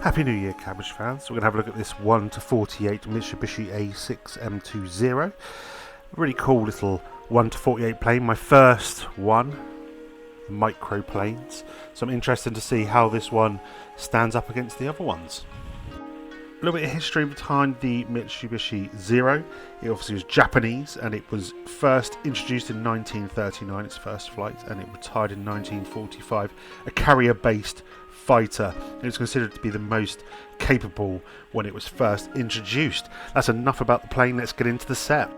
Happy New Year, Cabbage fans. We're going to have a look at this 1:48 Mitsubishi A6 M20. Really cool little 1:48 plane. My first one, the micro planes. So I'm interested to see how this one stands up against the other ones. A little bit of history behind the Mitsubishi Zero. It obviously was Japanese and it was first introduced in 1939, its first flight, and it retired in 1945. A carrier-based fighter. It was considered to be the most capable when it was first introduced. That's enough about the plane, let's get into the set.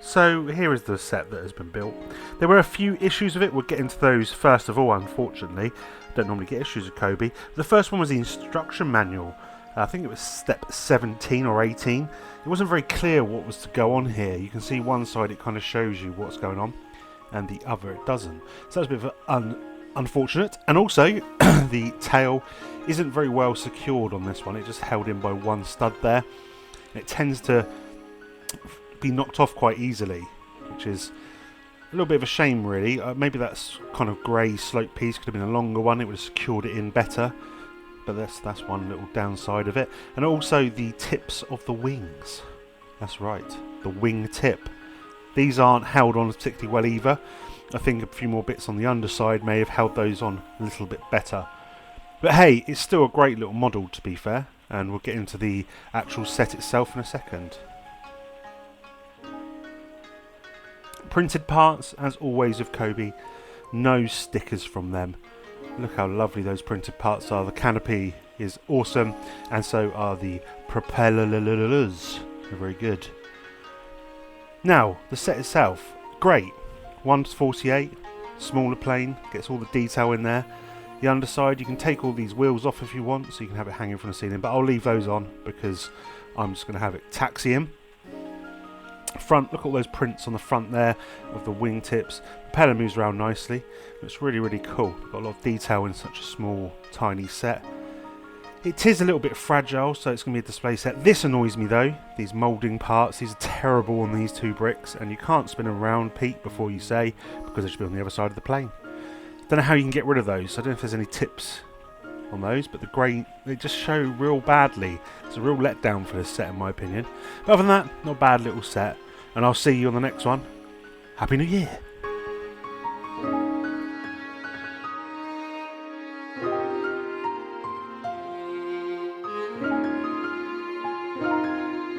So here is the set that has been built. There were a few issues with it, we'll get into those first of all, unfortunately. Don't normally get issues with Cobi. The first one was the instruction manual. I think it was step 17 or 18. It wasn't very clear what was to go on here. You can see one side it kind of shows you what's going on and the other it doesn't. So that's a bit of unfortunate. And also the tail isn't very well secured on this one. It's just held in by one stud there. It tends to be knocked off quite easily, which is a little bit of a shame really. Maybe that's kind of grey slope piece could have been a longer one. It would have secured it in better. But that's one little downside of it. And also the tips of the wings. That's right, the wing tip. These aren't held on particularly well either. I think a few more bits on the underside may have held those on a little bit better. But hey, it's still a great little model to be fair. And we'll get into the actual set itself in a second. Printed parts, as always with Cobi. No stickers from them. Look how lovely those printed parts are. The canopy is awesome, and so are the propellers. They're very good. Now, the set itself, great. 1:48, smaller plane, gets all the detail in there. The underside, you can take all these wheels off if you want, so you can have it hanging from the ceiling, but I'll leave those on because I'm just going to have it taxiing. Front, look at all those prints on the front there of the wing tips. Propeller moves around nicely. Looks really, really cool. Got a lot of detail in such a small, tiny set. It is a little bit fragile, so it's going to be a display set. This annoys me though. These moulding parts, these are terrible on these two bricks, and you can't spin around, Pete, before you say, because they should be on the other side of the plane. Don't know how you can get rid of those. I don't know if there's any tips on those, but the grey, they just show real badly. It's a real letdown for this set in my opinion. But other than that, not a bad little set. And I'll see you on the next one. Happy New Year!